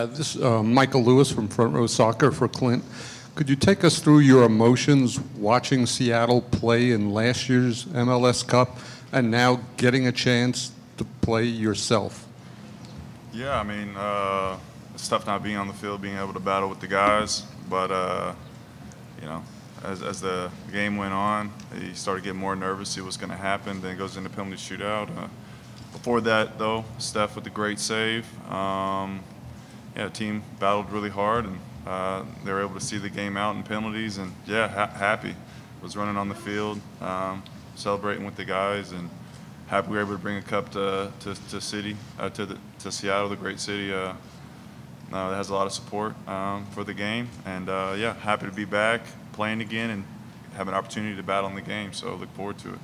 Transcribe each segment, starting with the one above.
This Michael Lewis from Front Row Soccer for Clint. Could you take us through your emotions watching Seattle play in last year's MLS Cup and now getting a chance to play yourself? Yeah, I mean, it's tough not being on the field, being able to battle with the guys. But, you know, as the game went on, he started getting more nervous, see what's going to happen. Then it goes into penalty shootout. Before that, though, Steph with a great save. Yeah, the team battled really hard, and they were able to see the game out in penalties. And, yeah, happy. Was running on the field, celebrating with the guys, and happy we were able to bring a cup to Seattle, the great city that has a lot of support for the game. And, yeah, happy to be back, playing again, and have an opportunity to battle in the game. So look forward to it.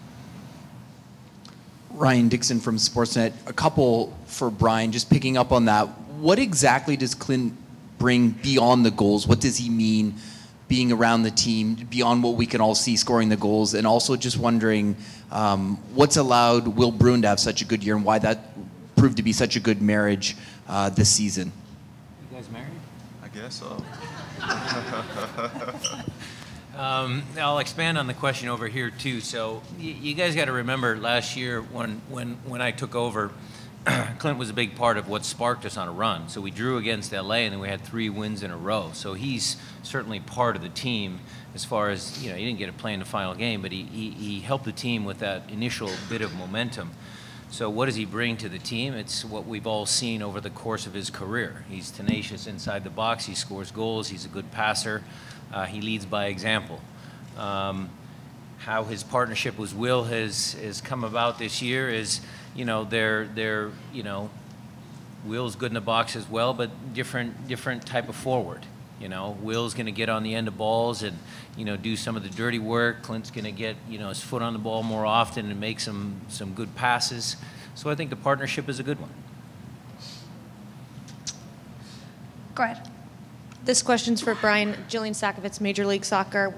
Ryan Dixon from Sportsnet. A couple for Brian, just picking up on that. What exactly does Clint bring beyond the goals? What does he mean being around the team, beyond what we can all see scoring the goals? And also just wondering what's allowed Will Bruin to have such a good year and why that proved to be such a good marriage this season. You guys married? I guess so. I'll expand on the question over here too. So you guys got to remember last year when I took over, Clint was a big part of what sparked us on a run. So we drew against LA and then we had 3 wins in a row. So he's certainly part of the team as far as, you know, he didn't get to play in the final game, but he helped the team with that initial bit of momentum. So what does he bring to the team? It's what we've all seen over the course of his career. He's tenacious inside the box. He scores goals. He's a good passer. He leads by example. How his partnership with Will has come about this year is, you know, they're you know, Will's good in the box as well, but different type of forward. You know, Will's going to get on the end of balls and, you know, do some of the dirty work. Clint's going to get, you know, his foot on the ball more often and make some good passes. So I think the partnership is a good one. Go ahead. This question's for Brian. Jillian Sakovitz, Major League Soccer.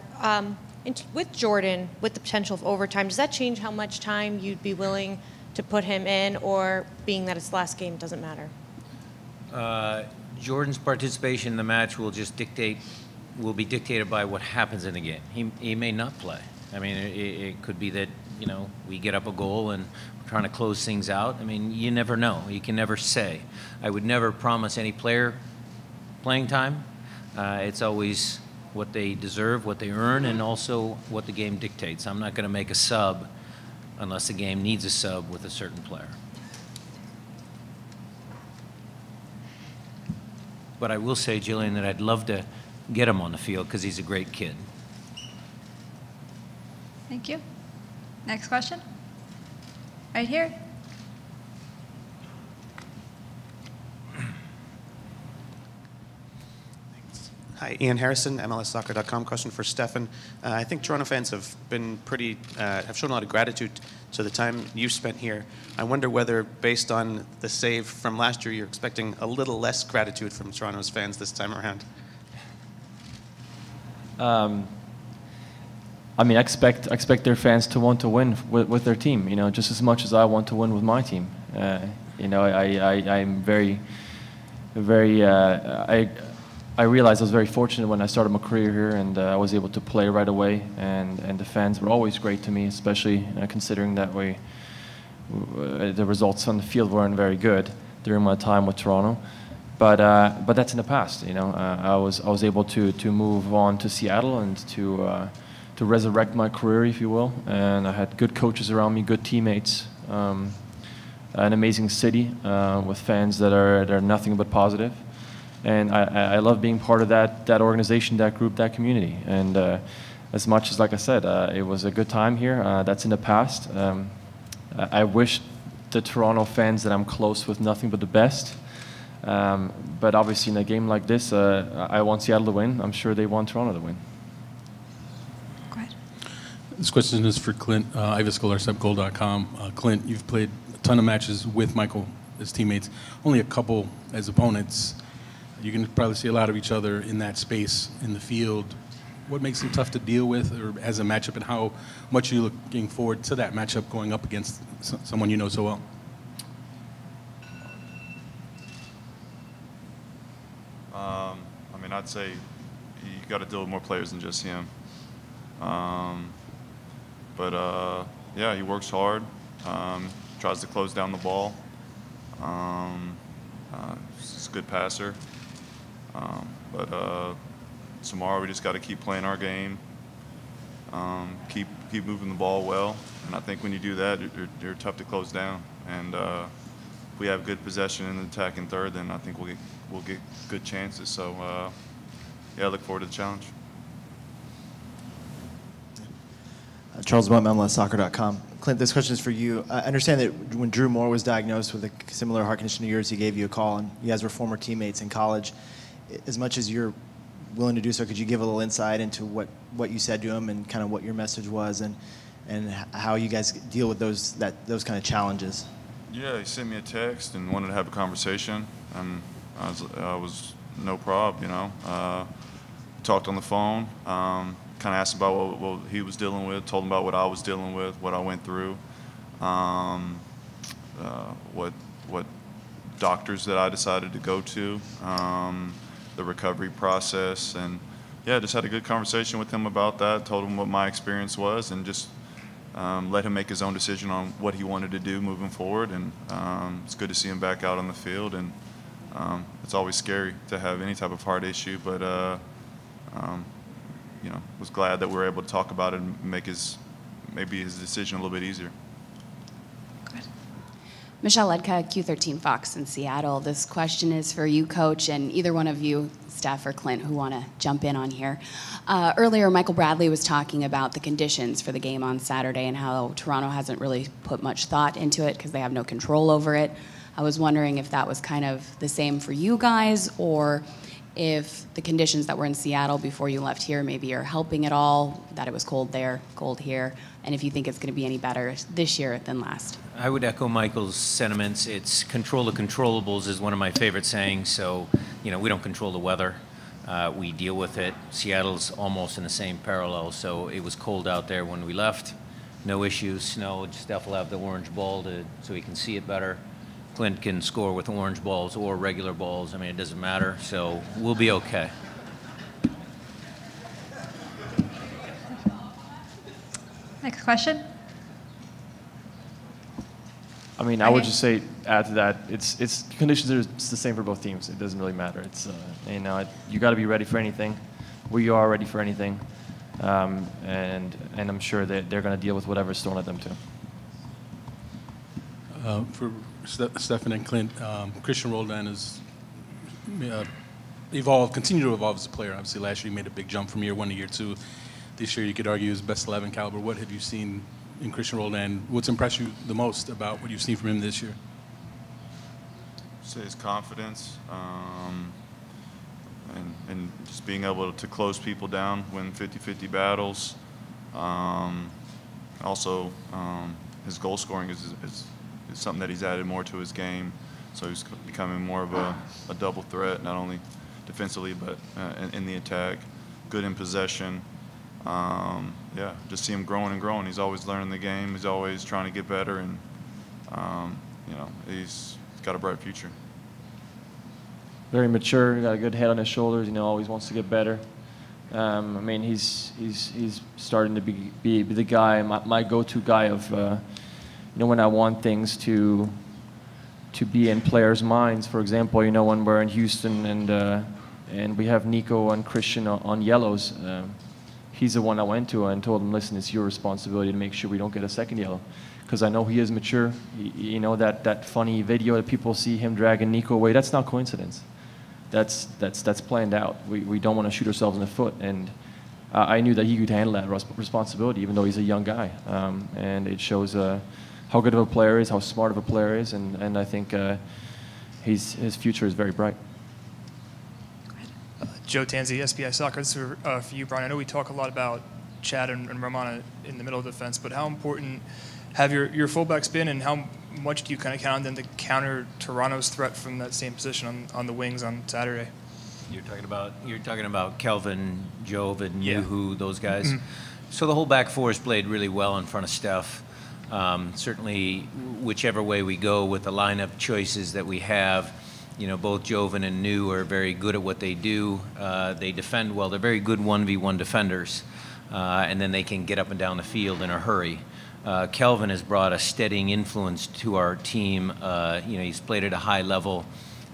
With Jordan, with the potential of overtime, does that change how much time you'd be willing to put him in, or being that it's last game doesn't matter? Jordan's participation in the match will be dictated by what happens in the game. He may not play. I mean, it could be that, you know, we get up a goal and we're trying to close things out. I mean, you never know. You can never say. I would never promise any player playing time. It's always what they deserve, what they earn, and also what the game dictates. I'm not going to make a sub unless the game needs a sub with a certain player. But I will say, Jillian, that I'd love to get him on the field because he's a great kid. Thank you. Next question. Right here. Hi, Ian Harrison, MLSsoccer.com. Question for Stefan. I think Toronto fans have been have shown a lot of gratitude to the time you've spent here. I wonder whether, based on the save from last year, you're expecting a little less gratitude from Toronto's fans this time around. I mean, I expect their fans to want to win with their team, you know, just as much as I want to win with my team. You know, I'm very, I realized I was very fortunate when I started my career here, and I was able to play right away, and the fans were always great to me, especially considering that the results on the field weren't very good during my time with Toronto. But that's in the past, you know. I was able to move on to Seattle and to resurrect my career, if you will, and I had good coaches around me, good teammates, an amazing city with fans that are nothing but positive. And I love being part of that organization, that group, that community. And as much as, like I said, it was a good time here, that's in the past. I wish the Toronto fans that I'm close with nothing but the best. But obviously in a game like this, I want Seattle to win. I'm sure they want Toronto to win. Go ahead. This question is for Clint, Ivis Golarstep, goal.com. Clint, you've played a ton of matches with Michael as teammates, only a couple as opponents. You can probably see a lot of each other in that space in the field. What makes them tough to deal with or as a matchup, and how much are you looking forward to that matchup going up against someone you know so well? I'd say you got to deal with more players than just him. Yeah, he works hard, tries to close down the ball. He's a good passer. Tomorrow we just got to keep playing our game, keep moving the ball well, and I think when you do that, you're tough to close down. And if we have good possession in the attacking third, then I think we'll get good chances. So yeah, I look forward to the challenge. Charles Bum, MLSsoccer.com. Clint, this question is for you. I understand that when Drew Moore was diagnosed with a similar heart condition to yours, he gave you a call, and you guys were former teammates in college. As much as you're willing to do so, could you give a little insight into what you said to him and kind of what your message was, and how you guys deal with those kind of challenges? Yeah, he sent me a text and wanted to have a conversation, and I was no problem, you know. Talked on the phone. Kind of asked about what he was dealing with, told him about what I was dealing with, what I went through, what doctors that I decided to go to, the recovery process, and yeah, just had a good conversation with him about that, told him what my experience was, and just let him make his own decision on what he wanted to do moving forward. And it's good to see him back out on the field, and it's always scary to have any type of heart issue, but you know, was glad that we were able to talk about it and make maybe his decision a little bit easier. Good. Michelle Ledka, Q13 Fox in Seattle. This question is for you, Coach, and either one of you, Steph or Clint, who want to jump in on here. Earlier, Michael Bradley was talking about the conditions for the game on Saturday and how Toronto hasn't really put much thought into it because they have no control over it. I was wondering if that was kind of the same for you guys, or if the conditions that were in Seattle before you left here maybe are helping at all, that it was cold there, cold here, and if you think it's going to be any better this year than last. I would echo Michael's sentiments. It's control the controllables is one of my favorite sayings. So, you know, we don't control the weather. We deal with it. Seattle's almost in the same parallel. So it was cold out there when we left. No issues. Snow. Steph will have the orange ball so he can see it better. Clint can score with orange balls or regular balls. I mean, it doesn't matter. So we'll be okay. Next question. I mean, I would just say, add to that, it's conditions are the same for both teams. It doesn't really matter. It's you know, you got to be ready for anything. We are ready for anything, and I'm sure that they're going to deal with whatever's thrown at them too. For Stefan and Clint, Christian Roldan has continued to evolve as a player. Obviously, last year he made a big jump from year 1 to year 2. This year, you could argue is best 11 caliber. What have you seen in Christian Roldan? What's impressed you the most about what you've seen from him this year? I'd say his confidence, and just being able to close people down, win 50-50 battles. Also, his goal scoring is something that he's added more to his game. So he's becoming more of a double threat, not only defensively but in the attack. Good in possession. Yeah, just see him growing and growing. He's always learning the game. He's always trying to get better, and you know, he's got a bright future. Very mature. Got a good head on his shoulders. You know, always wants to get better. I mean, he's starting to be the guy, my go-to guy of, you know, when I want things to be in players' minds. For example, you know, when we're in Houston and we have Nico and Christian on yellows. He's the one I went to and told him, listen, it's your responsibility to make sure we don't get a second yellow. Because I know he is mature. You know, that funny video that people see him dragging Nico away, that's not coincidence. That's planned out. We don't want to shoot ourselves in the foot. And I knew that he could handle that responsibility, even though he's a young guy. And it shows how good of a player is, how smart of a player is. And I think his future is very bright. Joe Tanzi, SBI Soccer. This is for you, Brian. I know we talk a lot about Chad and Romana in the middle of the defense, but how important have your fullbacks been, and how much do you kind of count on them to counter Toronto's threat from that same position on the wings on Saturday? You're talking about Kelvin, Jove, and Yuhu, those guys. Mm-hmm. So the whole back four has played really well in front of Steph. Certainly, whichever way we go with the lineup choices that we have, Both Joven and New are very good at what they do. They defend well. They're very good 1v1 defenders, and then they can get up and down the field in a hurry. Kelvin has brought a steadying influence to our team. He's played at a high level,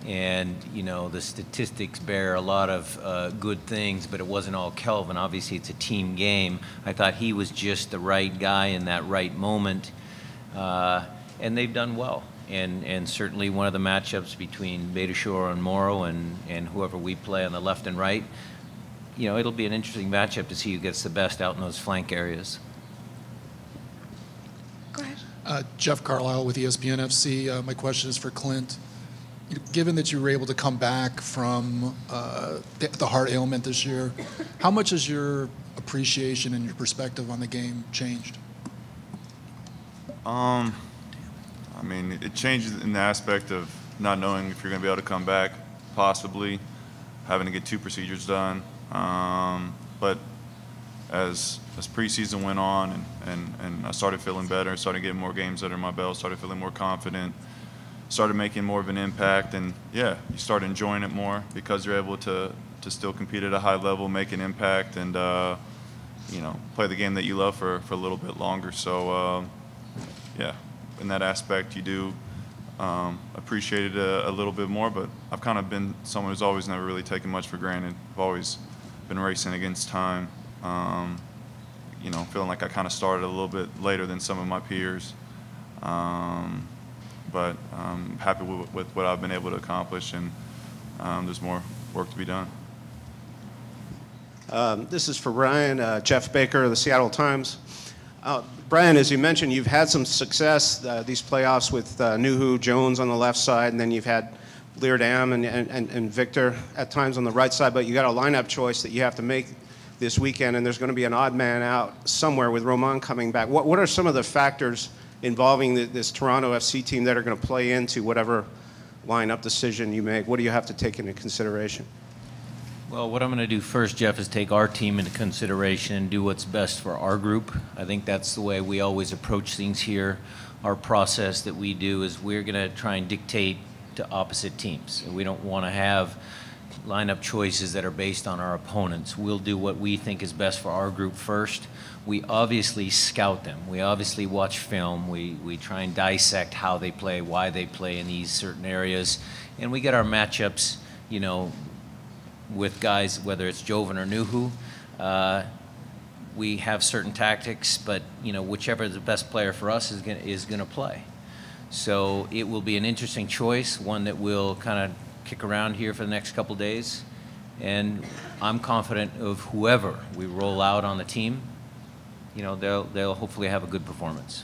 and the statistics bear a lot of good things, but it wasn't all Kelvin. Obviously, it's a team game. I thought he was just the right guy in that right moment, and they've done well. And certainly one of the matchups between Beitashour and Morrow and whoever we play on the left and right, it'll be an interesting matchup to see who gets the best out in those flank areas. Go ahead. Jeff Carlisle with ESPN FC. My question is for Clint. Given that you were able to come back from the heart ailment this year, how much has your appreciation and your perspective on the game changed? I mean, it changes in the aspect of not knowing if you're going to be able to come back, possibly having to get 2 procedures done. But as preseason went on and I started feeling better, started getting more games under my belt, started feeling more confident, started making more of an impact, and yeah, you start enjoying it more because you're able to still compete at a high level, make an impact, and play the game that you love for a little bit longer. So yeah, in that aspect, you do appreciate it a little bit more. But I've kind of been someone who's always never really taken much for granted. I've always been racing against time. Feeling like I kind of started a little bit later than some of my peers. But I'm happy with what I've been able to accomplish, and there's more work to be done. This is for Brian. Jeff Baker of the Seattle Times. Brian, as you mentioned, you've had some success these playoffs with Nuhu, Jones on the left side, and then you've had Leerdam and Victor at times on the right side, but you got a lineup choice that you have to make this weekend, and there's going to be an odd man out somewhere with Roman coming back. What are some of the factors involving this Toronto FC team that are going to play into whatever lineup decision you make? What do you have to take into consideration? Well, what I'm going to do first, Jeff, is take our team into consideration and do what's best for our group. I think that's the way we always approach things here. Our process that we do is we're going to try and dictate to opposite teams. And we don't want to have lineup choices that are based on our opponents. We'll do what we think is best for our group first. We obviously scout them. We obviously watch film. We try and dissect how they play, why they play in these certain areas. And we get our matchups, with guys, whether it's Joven or Nuhu. We have certain tactics, but whichever is the best player for us is going to play. So it will be an interesting choice, one that we'll kind of kick around here for the next couple days. And I'm confident of whoever we roll out on the team, they'll hopefully have a good performance.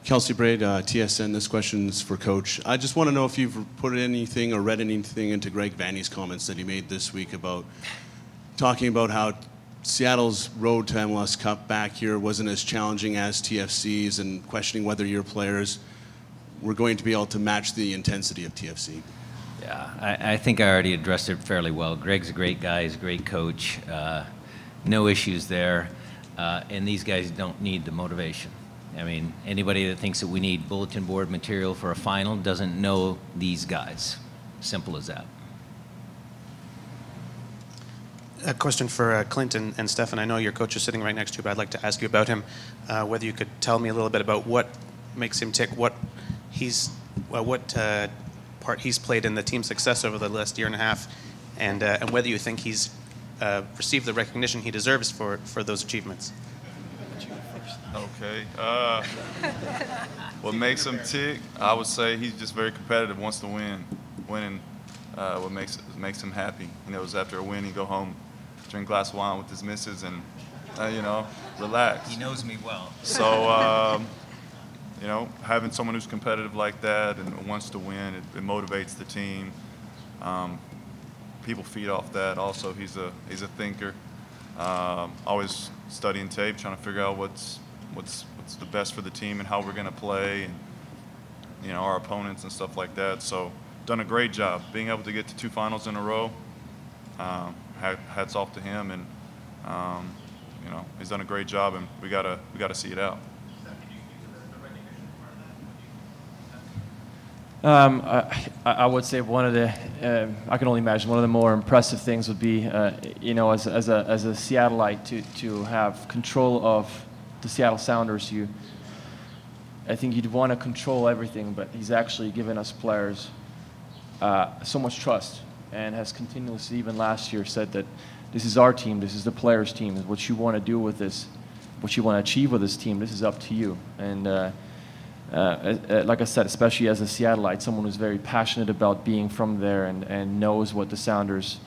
Kelsey Braid, TSN. This question is for Coach. I just want to know if you've put anything or read anything into Greg Vanney's comments that he made this week about talking about how Seattle's road to MLS Cup back here wasn't as challenging as TFC's, and questioning whether your players were going to be able to match the intensity of TFC. Yeah, I think I already addressed it fairly well. Greg's a great guy. He's a great coach. No issues there. And these guys don't need the motivation. I mean, anybody that thinks that we need bulletin board material for a final doesn't know these guys. Simple as that. A question for Clint and Stefan. I know your coach is sitting right next to you, but I'd like to ask you about him. Whether you could tell me a little bit about what makes him tick, what part he's played in the team's success over the last year and a half, and whether you think he's received the recognition he deserves for those achievements. Okay. What makes him tick? I would say he's just very competitive, wants to win. Winning, what makes him happy. After a win, he go home, drink a glass of wine with his missus, and relax. He knows me well. So, having someone who's competitive like that and wants to win, it motivates the team. People feed off that. Also, he's a thinker. Always studying tape, trying to figure out what's the best for the team and how we're going to play, and our opponents and stuff like that. So, done a great job being able to get to 2 finals in a row. Hats off to him, and he's done a great job, and we gotta see it out. I would say one of the, I can only imagine one of the more impressive things would be, as a Seattleite to have control of the Seattle Sounders. I think you'd want to control everything, but he's actually given us players so much trust, and has continuously, even last year, said that this is our team, this is the players' team. What you want to do with this, what you want to achieve with this team, this is up to you. And like I said, especially as a Seattleite, someone who's very passionate about being from there and knows what the Sounders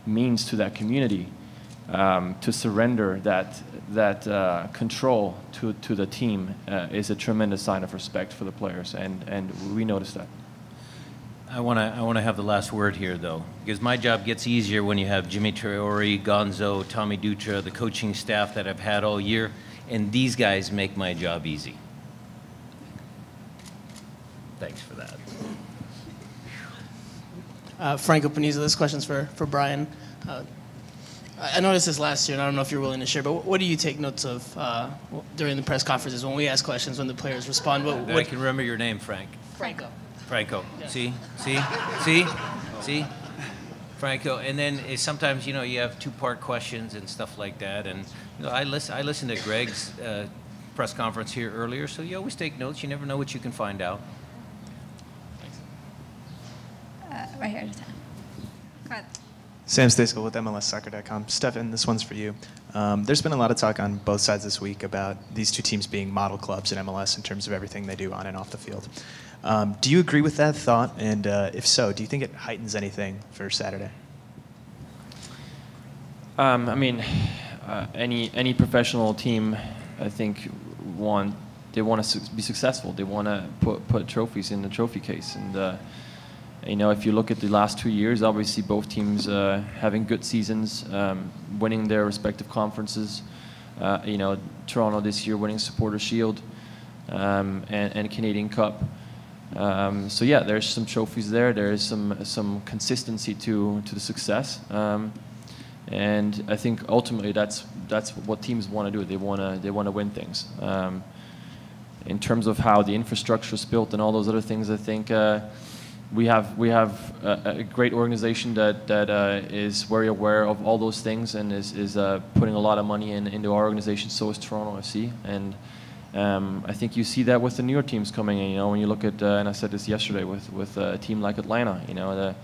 means to that community, to surrender that control to the team is a tremendous sign of respect for the players, and we noticed that. I want to have the last word here, though, because my job gets easier when you have Jimmy Traore, Gonzo, Tommy Dutra, the coaching staff that I've had all year, and these guys make my job easy. Thanks for that. Franco Panizo, this question's for Brian. I noticed this last year, and I don't know if you're willing to share, but what do you take notes of during the press conferences when we ask questions, when the players respond? I can remember your name, Frank. Franco. Franco. Yeah. See? Franco. And then sometimes, you have two-part questions and stuff like that. And I listened to Greg's press conference here earlier, so you always take notes. You never know what you can find out. Right here. Go ahead. Sam Stejskal with MLSsoccer.com. Stefan, this one's for you. There's been a lot of talk on both sides this week about these two teams being model clubs in MLS in terms of everything they do on and off the field. Do you agree with that thought? And if so, do you think it heightens anything for Saturday? Any professional team, I think, they want to be successful. They want to put trophies in the trophy case. And if you look at the last 2 years, obviously both teams having good seasons, winning their respective conferences. Toronto this year winning Supporter Shield and Canadian Cup. So yeah, there's some trophies there. There is some consistency to the success, and I think ultimately that's what teams want to do. They want to win things. In terms of how the infrastructure is built and all those other things, I think we have a great organization that is very aware of all those things and is putting a lot of money into our organization. So is Toronto FC, and I think you see that with the newer teams coming in. When you look at, and I said this yesterday with a team like Atlanta,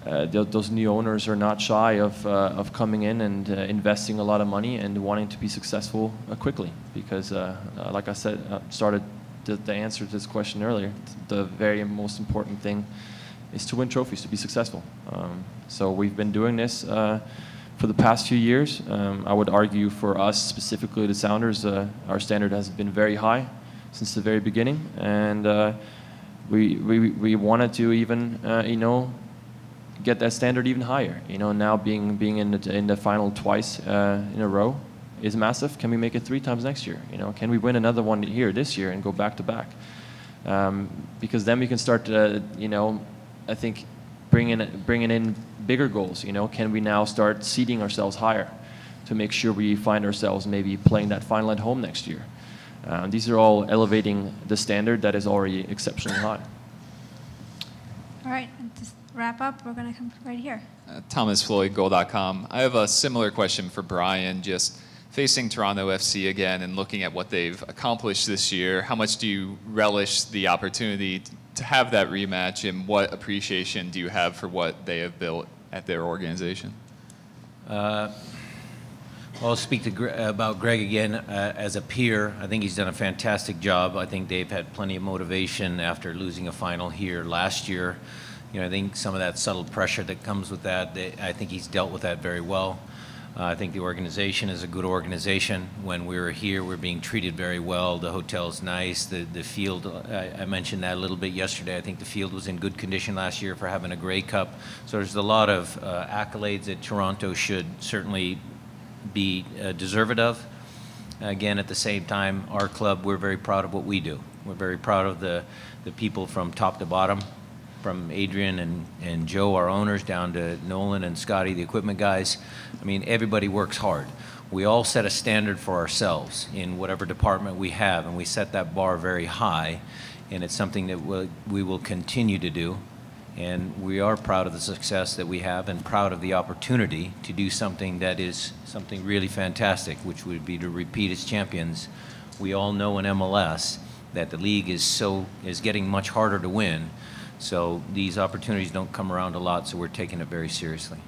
those new owners are not shy of coming in and investing a lot of money and wanting to be successful quickly. Because, like I said, started the answer to this question earlier. The very most important thing is to win trophies, to be successful. So we've been doing this for the past few years. I would argue for us, specifically the Sounders, our standard has been very high since the very beginning, and we wanted to even get that standard even higher. Now being in the final twice in a row is massive. Can we make it 3 times next year? Can we win another one here this year and go back to back? Because then we can start to, I think, bringing in bigger goals. Can we now start seeding ourselves higher to make sure we find ourselves maybe playing that final at home next year? These are all elevating the standard that is already exceptionally high. All right, and to wrap up, we're going to come right here. Thomas Floyd, goal.com. I have a similar question for Brian, just facing Toronto FC again and looking at what they've accomplished this year. How much do you relish the opportunity to have that rematch, and what appreciation do you have for what they have built at their organization? I'll speak about Greg again as a peer. I think he's done a fantastic job. I think they've had plenty of motivation after losing a final here last year. I think some of that subtle pressure that comes with that, I think he's dealt with that very well. I think the organization is a good organization. When we were here, we're being treated very well. The hotel's nice. The field, I mentioned that a little bit yesterday. I think the field was in good condition last year for having a Grey Cup. So there's a lot of accolades that Toronto should certainly be deserved of. Again, at the same time, our club, we're very proud of what we do. We're very proud of the people from top to bottom, from Adrian and Joe, our owners, down to Nolan and Scotty, the equipment guys. I mean, everybody works hard. We all set a standard for ourselves in whatever department we have, and we set that bar very high. and it's something that we will continue to do. And we are proud of the success that we have and proud of the opportunity to do something that is something really fantastic, which would be to repeat as champions. We all know in MLS that the league is getting much harder to win. So these opportunities don't come around a lot, so we're taking it very seriously.